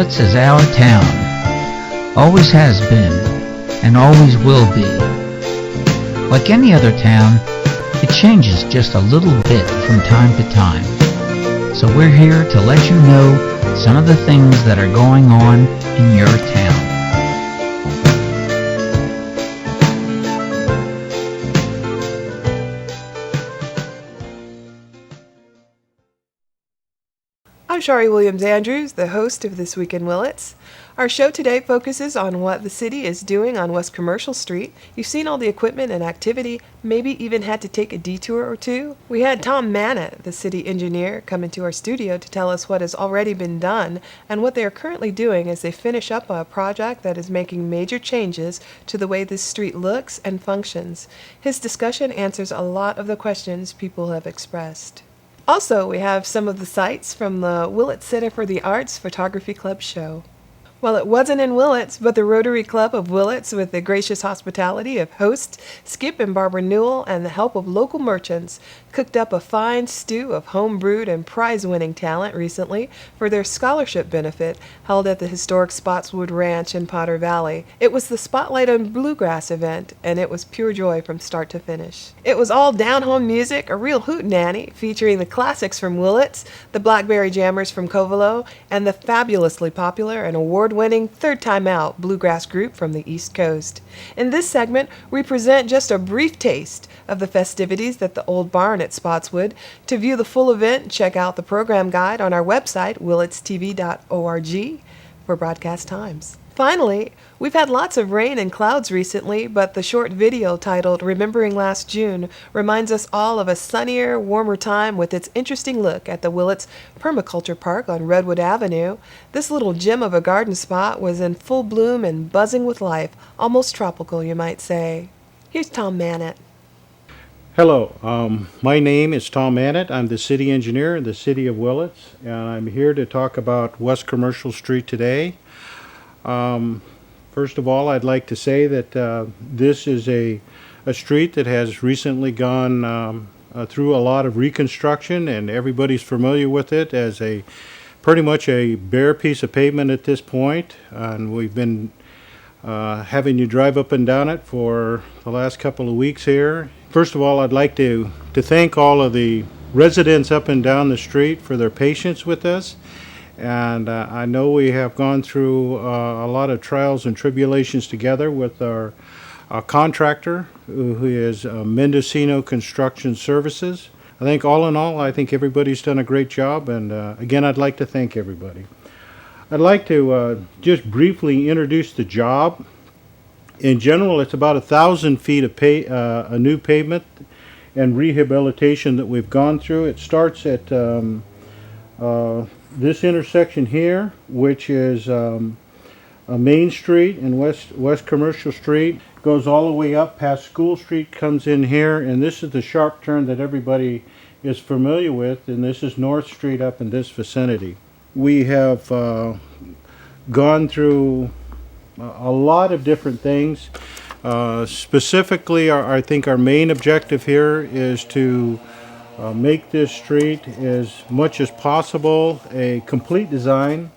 Willits is our town. Always has been, and always will be. Like any other town, it changes just a little bit from time to time. So we're here to let you know some of the things that are going on in your town. I'm Shari Williams-Andrews, the host of This Week in Willits. Our show today focuses on what the city is doing on West Commercial Street. You've seen all the equipment and activity, maybe even had to take a detour or two. We had Tom Mannett, the city engineer, come into our studio to tell us what has already been done and what they are currently doing as they finish up a project that is making major changes to the way this street looks and functions. His discussion answers a lot of the questions people have expressed. Also, we have some of the sights from the Willits Center for the Arts Photography Club show. Well, it wasn't in Willits, but the Rotary Club of Willits, with the gracious hospitality of hosts Skip and Barbara Newell and the help of local merchants, cooked up a fine stew of home-brewed and prize-winning talent recently for their scholarship benefit held at the historic Spotswood Ranch in Potter Valley. It was the Spotlight on Bluegrass event, and it was pure joy from start to finish. It was all down-home music, a real hootenanny, featuring the classics from Willits, the Blackberry Jammers from Covelo, and the fabulously popular and award-winning Third Time Out Bluegrass group from the East Coast. In this segment, we present just a brief taste of the festivities at the Old Barn at Spotswood. To view the full event, check out the program guide on our website, willitstv.org, for broadcast times. Finally, we've had lots of rain and clouds recently, but the short video titled Remembering Last June reminds us all of a sunnier, warmer time with its interesting look at the Willits Permaculture Park on Redwood Avenue. This little gem of a garden spot was in full bloom and buzzing with life, almost tropical, you might say. Here's Tom Mannett. Hello, my name is Tom Mannett. I'm the city engineer in the city of Willits, and I'm here to talk about West Commercial Street today. First of all, I'd like to say that this is a street that has recently gone through a lot of reconstruction, and everybody's familiar with it as pretty much a bare piece of pavement at this point. And we've been having you drive up and down it for the last couple of weeks here. First of all, I'd like to thank all of the residents up and down the street for their patience with us. And I know we have gone through a lot of trials and tribulations together with our contractor, who is Mendocino Construction Services. I think all in all, I think everybody's done a great job. And again, I'd like to thank everybody. I'd like to just briefly introduce the job. In general, it's about 1,000 feet of a new pavement and rehabilitation that we've gone through. It starts at this intersection here, which is a Main Street and West Commercial Street, goes all the way up past School Street, comes in here, and this is the sharp turn that everybody is familiar with, and this is North Street up in this vicinity. We have gone through a lot of different things. Specifically, I think our main objective here is to make this street as much as possible a complete design,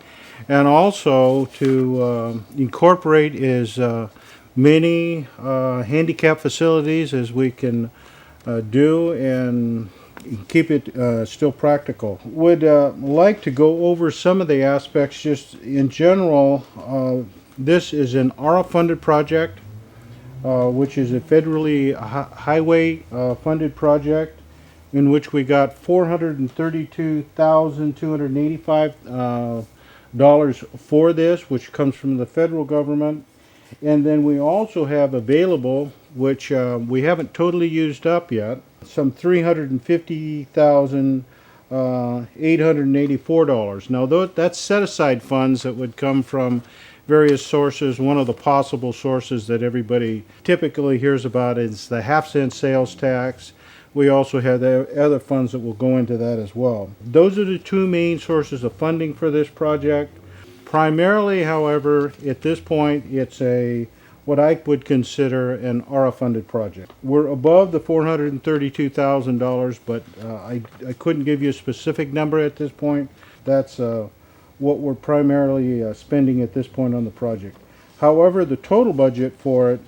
and also to incorporate as many handicap facilities as we can do and keep it still practical. Would like to go over some of the aspects just in general. This is an ARA-funded project, which is a federally highway funded project, in which we got $432,285 for this, which comes from the federal government. And then we also have available, which we haven't totally used up yet, some $350,884. Now that's set-aside funds that would come from various sources. One of the possible sources that everybody typically hears about is the half-cent sales tax. We also have the other funds that will go into that as well. Those are the two main sources of funding for this project. Primarily, however, at this point, it's what I would consider an ARA-funded project. We're above the $432,000, but I couldn't give you a specific number at this point. That's what we're primarily spending at this point on the project. However, the total budget for it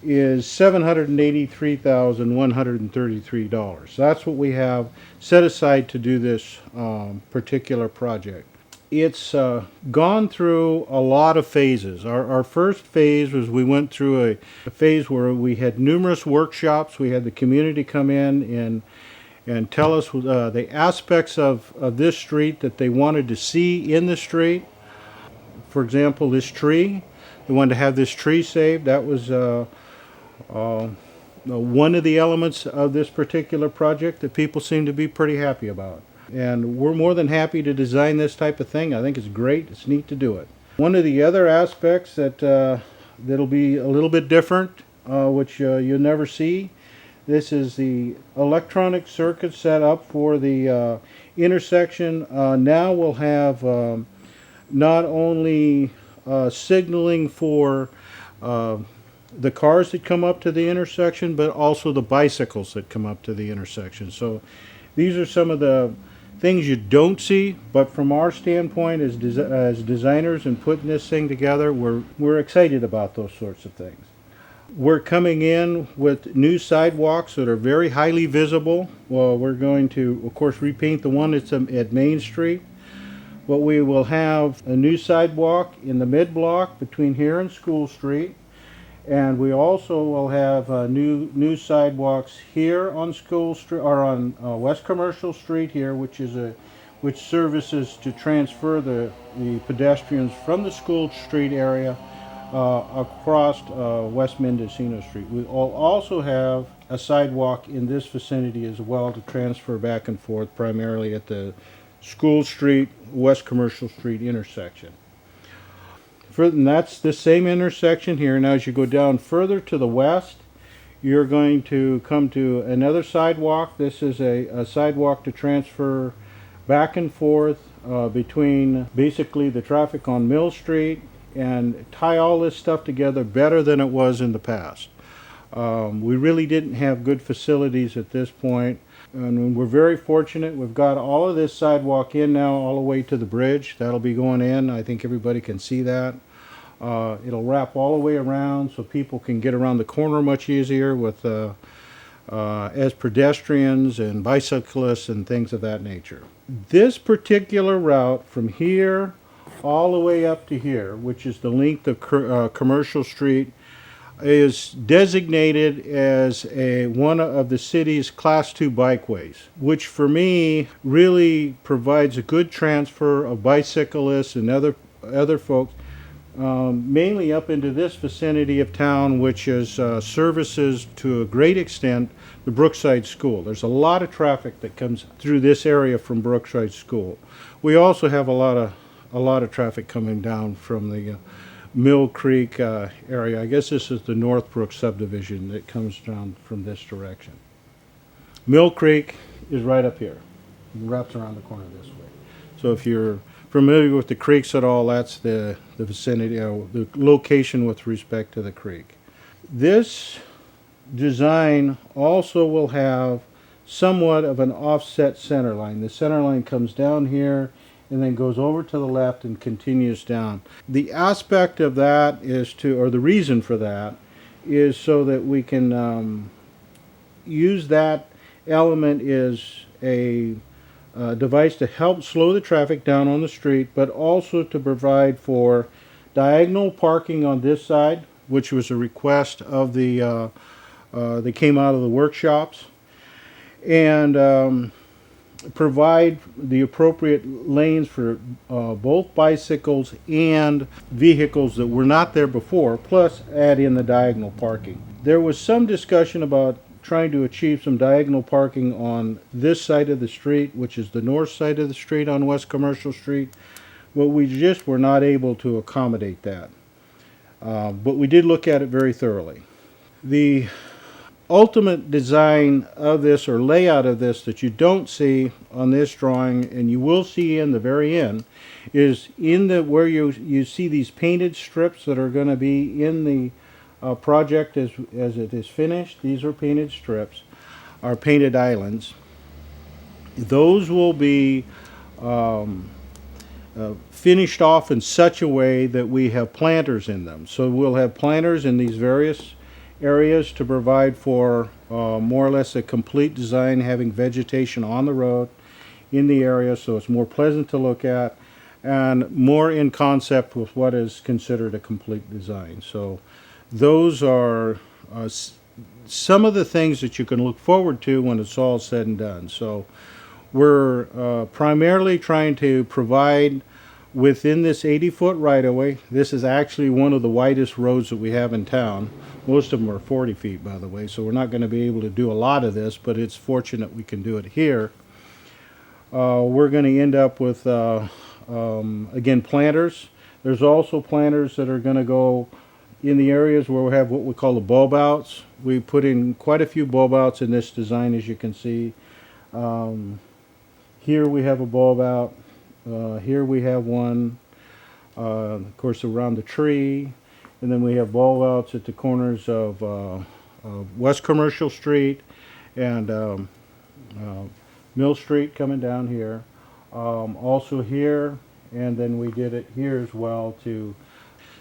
is $783,133. That's what we have set aside to do this particular project. It's gone through a lot of phases. Our first phase was we went through a phase where we had numerous workshops. We had the community come in and tell us the aspects of this street that they wanted to see in the street. For example, this tree. They wanted to have this tree saved. That was one of the elements of this particular project that people seem to be pretty happy about. And we're more than happy to design this type of thing. I think it's great. It's neat to do it. One of the other aspects that'll be a little bit different, which you'll never see, this is the electronic circuit set up for the intersection. Now we'll have not only signaling for the cars that come up to the intersection, but also the bicycles that come up to the intersection. So these are some of the things you don't see, but from our standpoint as designers and putting this thing together, we're excited about those sorts of things. We're coming in with new sidewalks that are very highly visible. Well, we're going to, of course, repaint the one that's at Main Street, but we will have a new sidewalk in the mid-block between here and School Street. And we also will have new sidewalks here on School Street, or on West Commercial Street here, which services to transfer the pedestrians from the School Street area across West Mendocino Street. We will also have a sidewalk in this vicinity as well to transfer back and forth, primarily at the School Street, West Commercial Street intersection. And that's the same intersection here. Now as you go down further to the west, you're going to come to another sidewalk. This is a sidewalk to transfer back and forth between basically the traffic on Mill Street and tie all this stuff together better than it was in the past. We really didn't have good facilities at this point, and we're very fortunate. We've got all of this sidewalk in now all the way to the bridge. That'll be going in. I think everybody can see that. It'll wrap all the way around so people can get around the corner much easier with as pedestrians and bicyclists and things of that nature. This particular route from here all the way up to here, which is the length of Commercial Street, is designated as one of the city's Class 2 bikeways, which for me really provides a good transfer of bicyclists and other folks, mainly up into this vicinity of town, which is services to a great extent the Brookside School. There's a lot of traffic that comes through this area from Brookside School. We also have a lot of traffic coming down from the Mill Creek area. I guess this is the Northbrook subdivision that comes down from this direction. Mill Creek is right up here. It wraps around the corner this way. So if you're familiar with the creeks at all, that's the vicinity, the location with respect to the creek. This design also will have somewhat of an offset center line. The center line comes down here and then goes over to the left and continues down. The aspect of that or the reason for that, is so that we can use that element as a device to help slow the traffic down on the street, but also to provide for diagonal parking on this side, which was a request of that came out of the workshops, and provide the appropriate lanes for both bicycles and vehicles that were not there before, plus add in the diagonal parking. There was some discussion about trying to achieve some diagonal parking on this side of the street, which is the north side of the street on West Commercial Street, but we just were not able to accommodate that. But we did look at it very thoroughly. The ultimate design of this, or layout of this, that you don't see on this drawing and you will see in the very end, is in the where you see these painted strips that are going to be in the project as it is finished. These are painted strips, are painted islands. Those will be finished off in such a way that we have planters in them. So we'll have planters in these various areas to provide for more or less a complete design, having vegetation on the road in the area, so it's more pleasant to look at and more in concept with what is considered a complete design. So those are some of the things that you can look forward to when it's all said and done. So we're primarily trying to provide within this 80-foot right-of-way. This is actually one of the widest roads that we have in town. Most of them are 40 feet, by the way, so we're not going to be able to do a lot of this, but it's fortunate we can do it here. We're going to end up with, again, planters. There's also planters that are going to go in the areas where we have what we call the bulb outs. We put in quite a few bulb outs in this design, as you can see. Here we have a bulb out. Here we have one, of course, around the tree. And then we have bulb outs at the corners of West Commercial Street and Mill Street coming down here. Also here, and then we did it here as well to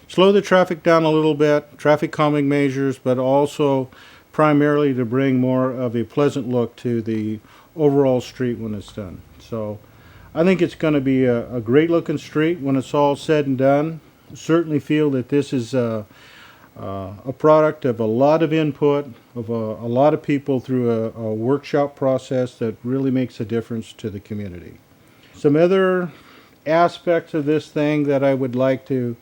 slow the traffic down a little bit, traffic calming measures, but also primarily to bring more of a pleasant look to the overall street when it's done. So I think it's going to be a great looking street when it's all said and done. Certainly feel that this is a product of a lot of input of a lot of people through a workshop process that really makes a difference to the community. Some other aspects of this thing that I would like to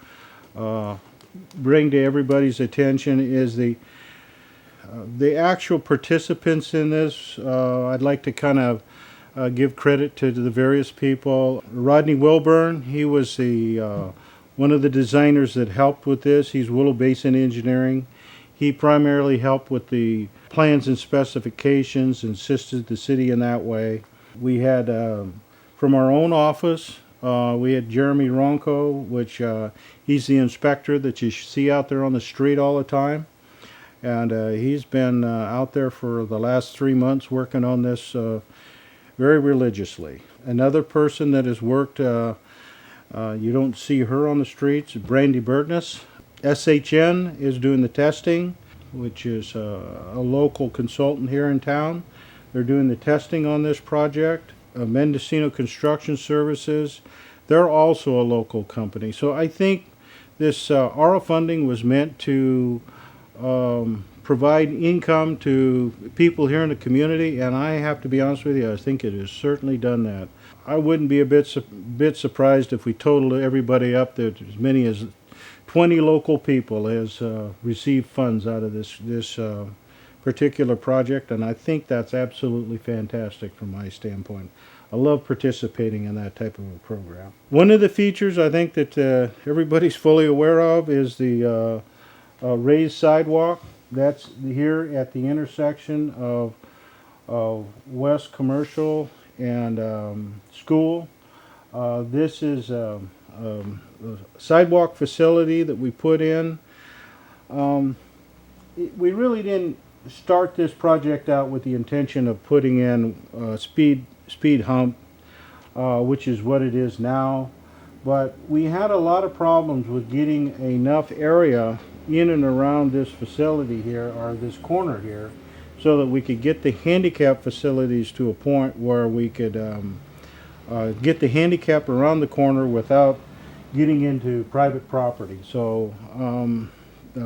bring to everybody's attention is the actual participants in this. I'd like to kind of give credit to the various people. Rodney Wilburn, he was the one of the designers that helped with this. He's Willow Basin Engineering. He primarily helped with the plans and specifications, assisted the city in that way. We had, from our own office, we had Jeremy Ronco, which he's the inspector that you see out there on the street all the time. And he's been out there for the last 3 months working on this very religiously. Another person that has worked, you don't see her on the streets, Brandy Burtness. SHN is doing the testing, which is a local consultant here in town. They're doing the testing on this project. Mendocino Construction Services, they're also a local company. So I think this ARA funding was meant to provide income to people here in the community, and I have to be honest with you, I think it has certainly done that. I wouldn't be a bit surprised if we totaled everybody up that as many as 20 local people has received funds out of this particular project, and I think that's absolutely fantastic from my standpoint. I love participating in that type of a program. One of the features I think that everybody's fully aware of is the raised sidewalk. That's here at the intersection of West Commercial and School. This is a sidewalk facility that we put in. We really didn't start this project out with the intention of putting in speed hump, which is what it is now. But we had a lot of problems with getting enough area in and around this facility here, or this corner here, so that we could get the handicap facilities to a point where we could get the handicap around the corner without getting into private property. So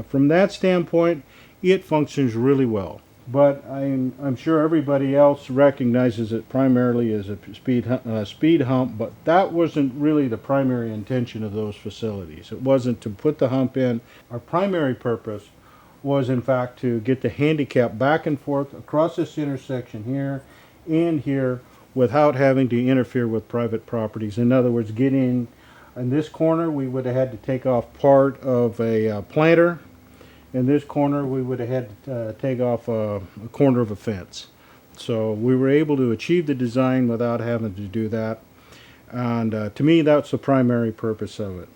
from that standpoint, it functions really well. But I'm sure everybody else recognizes it primarily as a speed hump, but that wasn't really the primary intention of those facilities. It wasn't to put the hump in. Our primary purpose was, in fact, to get the handicap back and forth across this intersection here and here without having to interfere with private properties. In other words, getting in this corner, we would have had to take off part of a planter. In this corner, we would have had to take off a corner of a fence. So we were able to achieve the design without having to do that. And to me, that's the primary purpose of it.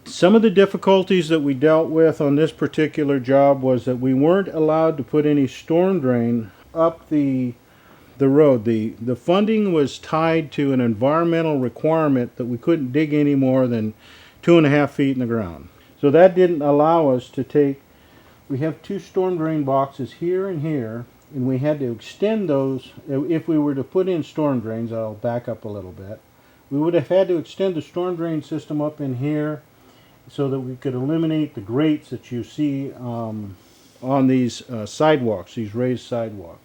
Some of the difficulties that we dealt with on this particular job was that we weren't allowed to put any storm drain up the the road. The funding was tied to an environmental requirement that we couldn't dig any more than 2.5 feet in the ground. So that didn't allow us to take, we have 2 storm drain boxes here and here, and we had to extend those. If we were to put in storm drains, I'll back up a little bit, we would have had to extend the storm drain system up in here so that we could eliminate the grates that you see on these sidewalks, these raised sidewalks.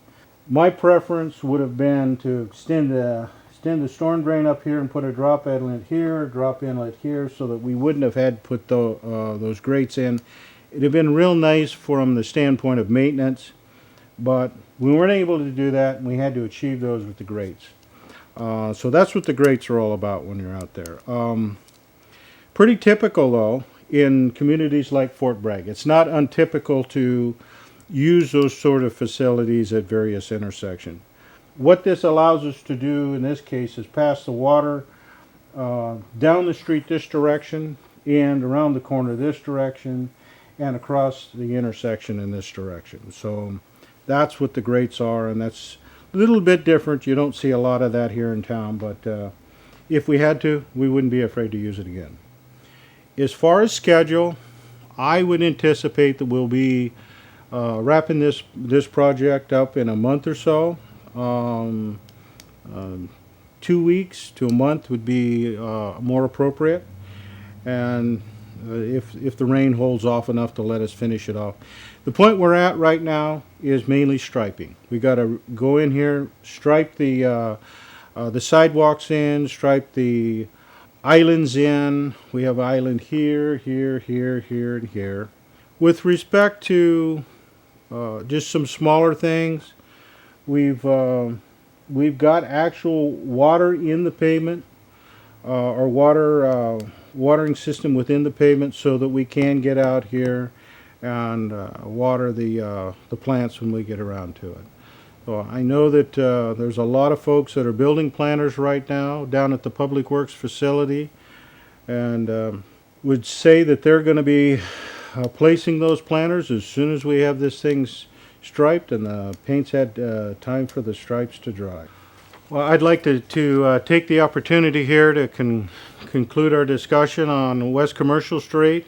My preference would have been to extend the storm drain up here and put a drop inlet here, a drop inlet here, so that we wouldn't have had to put those grates in. It'd have been real nice from the standpoint of maintenance, but we weren't able to do that, and we had to achieve those with the grates. So that's what the grates are all about when you're out there. Pretty typical, though, in communities like Fort Bragg. It's not untypical to use those sort of facilities at various intersections. What this allows us to do in this case is pass the water down the street this direction and around the corner this direction and across the intersection in this direction. So that's what the grates are, and that's a little bit different. You don't see a lot of that here in town, but if we had to, we wouldn't be afraid to use it again. As far as schedule, I would anticipate that we'll be wrapping this project up in a month or so. 2 weeks to a month would be more appropriate, and if the rain holds off enough to let us finish it off. The point we're at right now is mainly striping. We got to go in here, stripe the sidewalks in, stripe the islands in. We have island here, here, here, here, and here. With respect to just some smaller things, we've got actual water in the pavement, or watering system within the pavement, so that we can get out here and water the plants when we get around to it. So I know that there's a lot of folks that are building planters right now down at the Public Works facility, and would say that they're going to be placing those planters as soon as we have this thing striped and the paint's had time for the stripes to dry. Well, I'd like to take the opportunity here to conclude our discussion on West Commercial Street,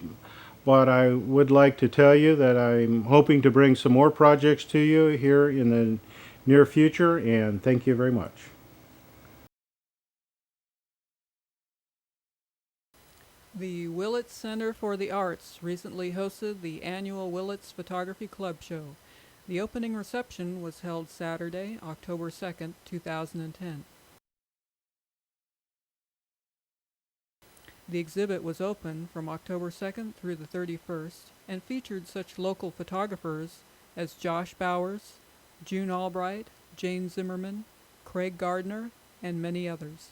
but I would like to tell you that I'm hoping to bring some more projects to you here in the near future, and thank you very much. The Willits Center for the Arts recently hosted the annual Willits Photography Club Show. The opening reception was held Saturday, October 2nd, 2010. The exhibit was open from October 2nd through the 31st and featured such local photographers as Josh Bowers, June Albright, Jane Zimmerman, Craig Gardner, and many others.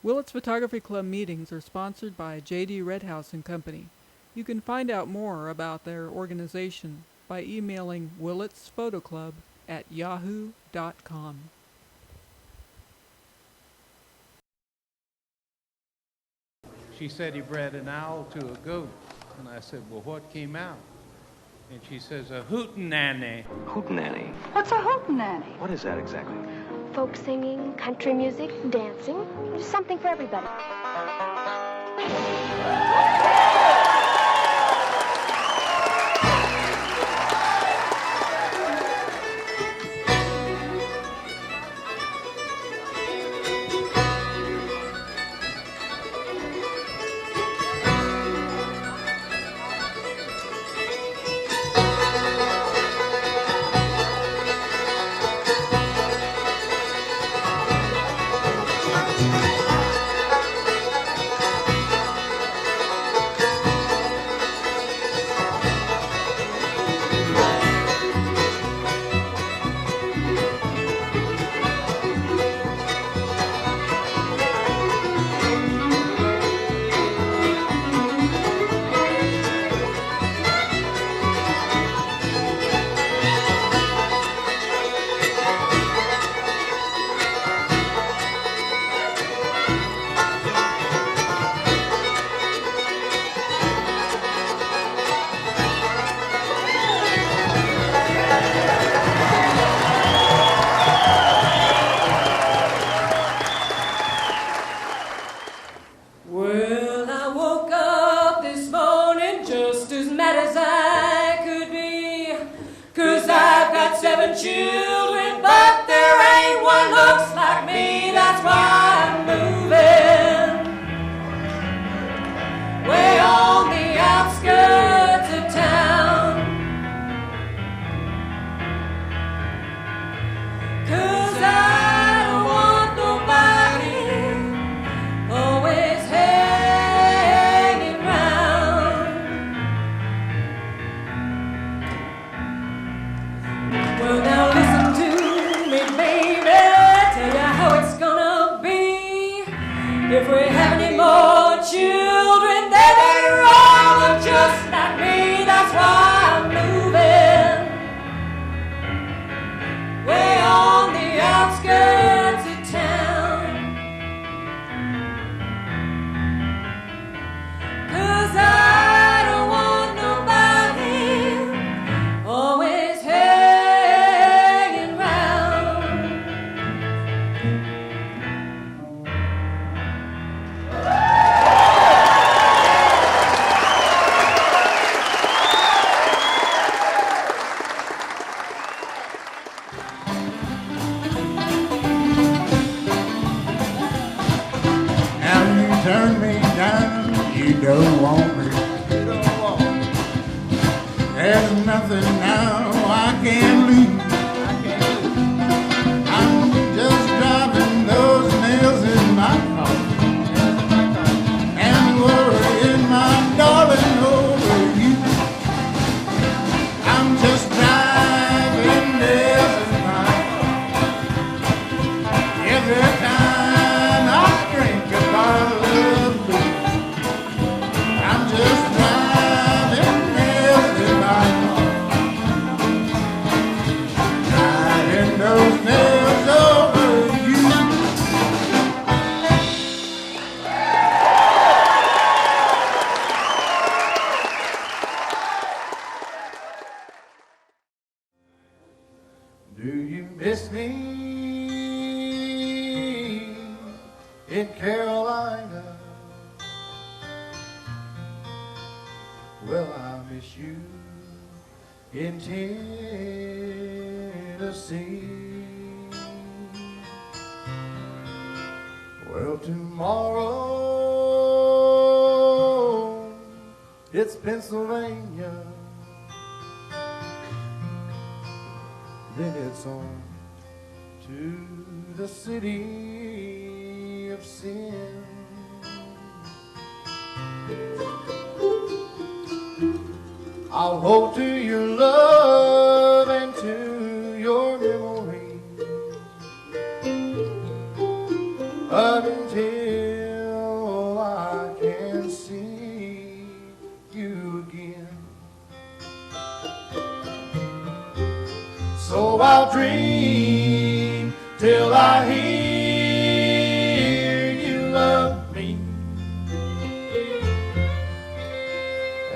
Willits Photography Club meetings are sponsored by J.D. Redhouse and Company. You can find out more about their organization by emailing willitsphotoclub@yahoo.com. She said he bred an owl to a goat. And I said, well, what came out? And she says, a hootenanny. Hootenanny? What's a hootenanny? What is that exactly? Folk singing, country music, dancing, just something for everybody. 7 children, but there ain't one looks like me. That's why I'm moving way on the outskirts of town. 'Cause I don't want nobody always hanging round. Well, now listen to me, baby, tell you how it's gonna be. If we have any more children, they're all just like me. That's why I'm moving way on the outskirts of town. 'Cause I don't want nobody always hanging round. Now you turn me down, you don't want me. There's nothing now I can lose. I'm just driving those nails in my car and worrying, my darling, over you. I'm just driving nails in my car. Every time I drink a bottle of booze, I'm just driving nails in my car. Driving those nails over you. Do you miss me in Carolina? Well, I miss you in Tennessee. Well, tomorrow it's Pennsylvania. Then it's on to the city of sin. I'll hold to your love and to your memory until I can see you again. So I'll dream till I hear you love me,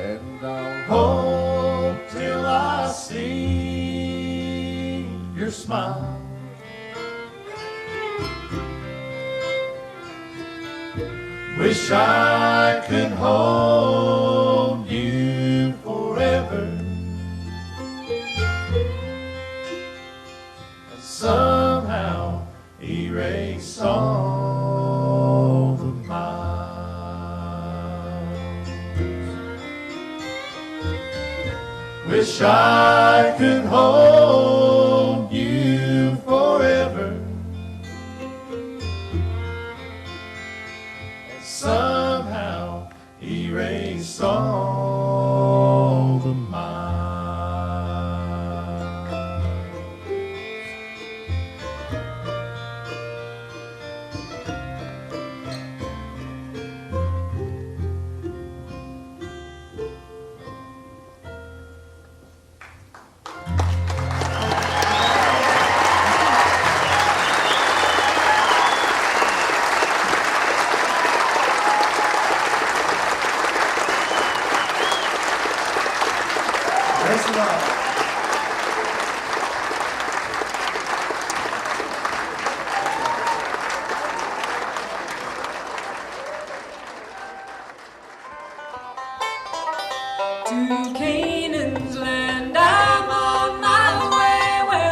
and I'll hope till I see your smile. Wish I could hold you forever and somehow erase all the miles. Wish I could hold you forever and somehow erase all the To Canaan's land I'm on my way, where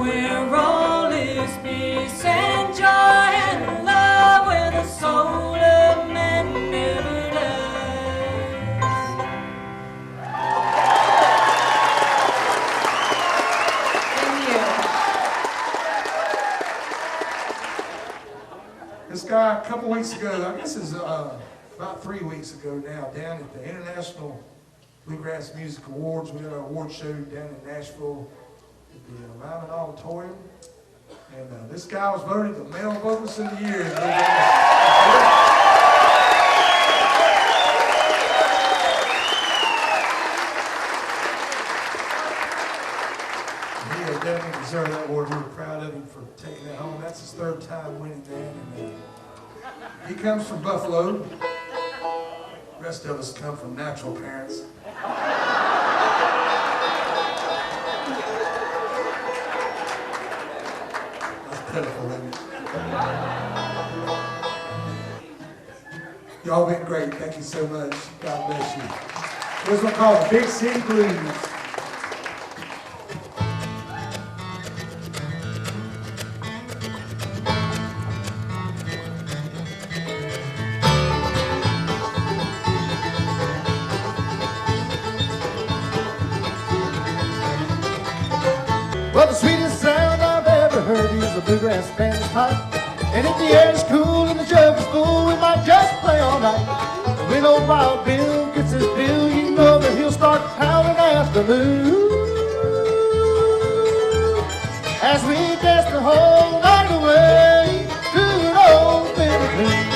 where all is peace and joy and love, where the soul of man never dies. Thank you. This guy, a couple weeks ago, I guess it's about 3 weeks ago now, down at the International Bluegrass Music Awards. We had our award show down in Nashville at the Mannett Auditorium. And this guy was voted the male vocalist of the year. He definitely deserved that award. We were proud of him for taking that home. That's his 3rd time winning that. And, he comes from Buffalo. The rest of us come from natural parents. That's pitiful, isn't it? Y'all been great. Thank you so much. God bless you. Here's what I call the Big City Blues. Well, the sweetest sound I've ever heard is the bluegrass band's pipe. And if the air is cool and the jug is full, we might just play all night. When old Wild Bill gets his bill, you know that he'll start howling after Lou. As we dance the whole night away to an old fiddle tune.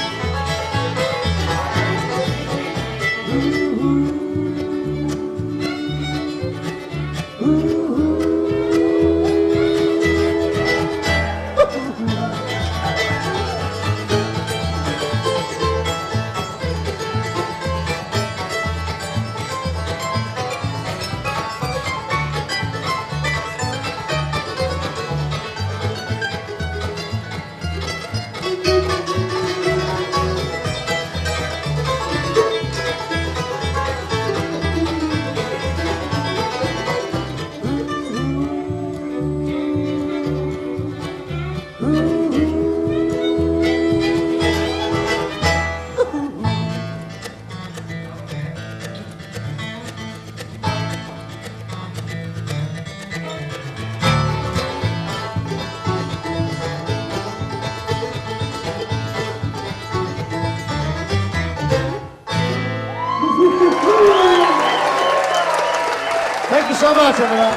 Thank you so much, everyone.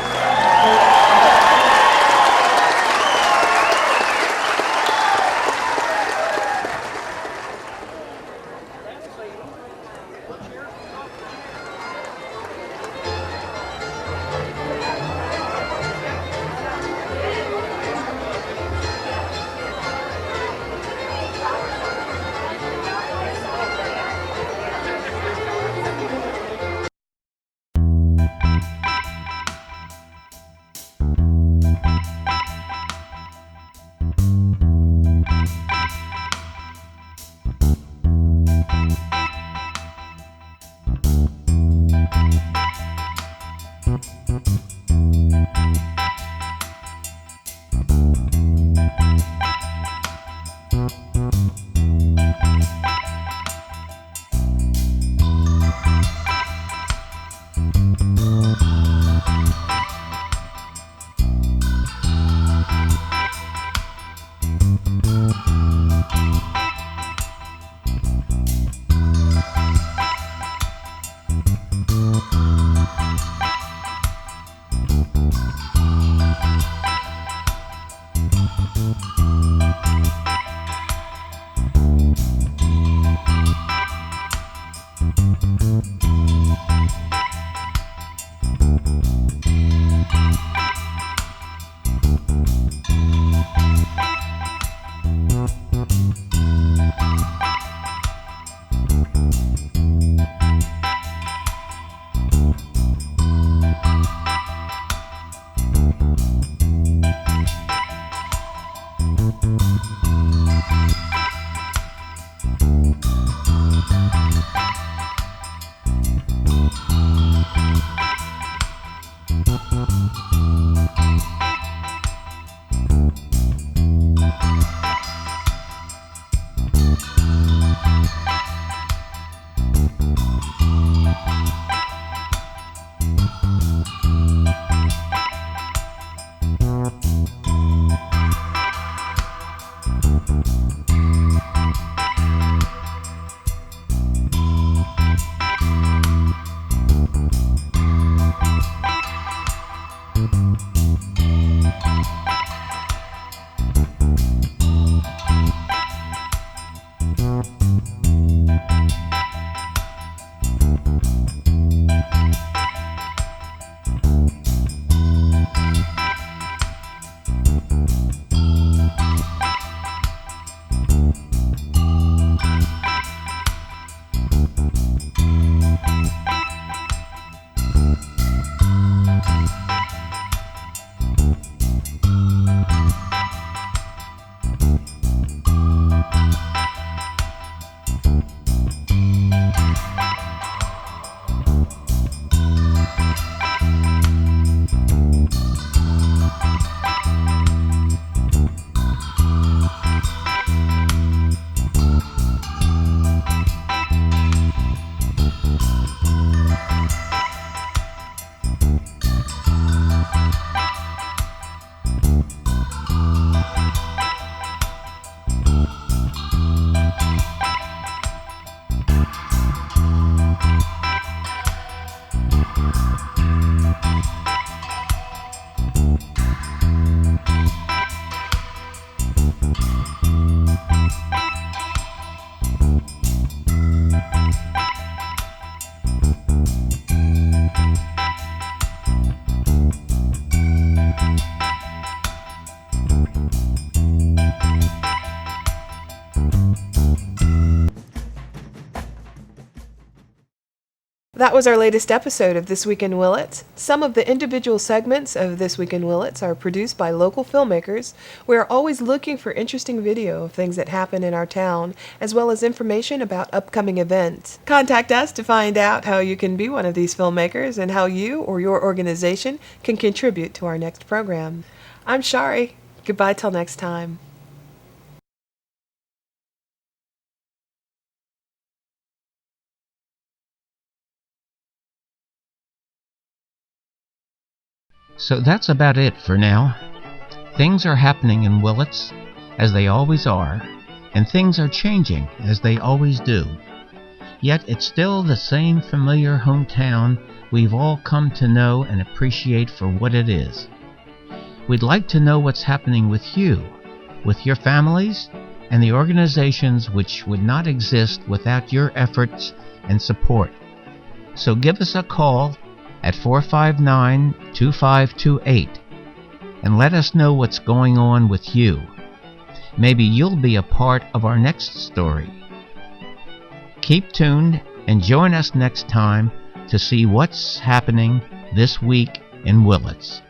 That was our latest episode of This Week in Willits. Some of the individual segments of This Week in Willits are produced by local filmmakers. We are always looking for interesting video of things that happen in our town, as well as information about upcoming events. Contact us to find out how you can be one of these filmmakers and how you or your organization can contribute to our next program. I'm Shari. Goodbye till next time. So that's about it for now. Things are happening in Willits, as they always are, and things are changing, as they always do. Yet it's still the same familiar hometown we've all come to know and appreciate for what it is. We'd like to know what's happening with you, with your families, and the organizations which would not exist without your efforts and support. So give us a call at 459-2528 and let us know what's going on with you. Maybe you'll be a part of our next story. Keep tuned and join us next time to see what's happening this week in Willits.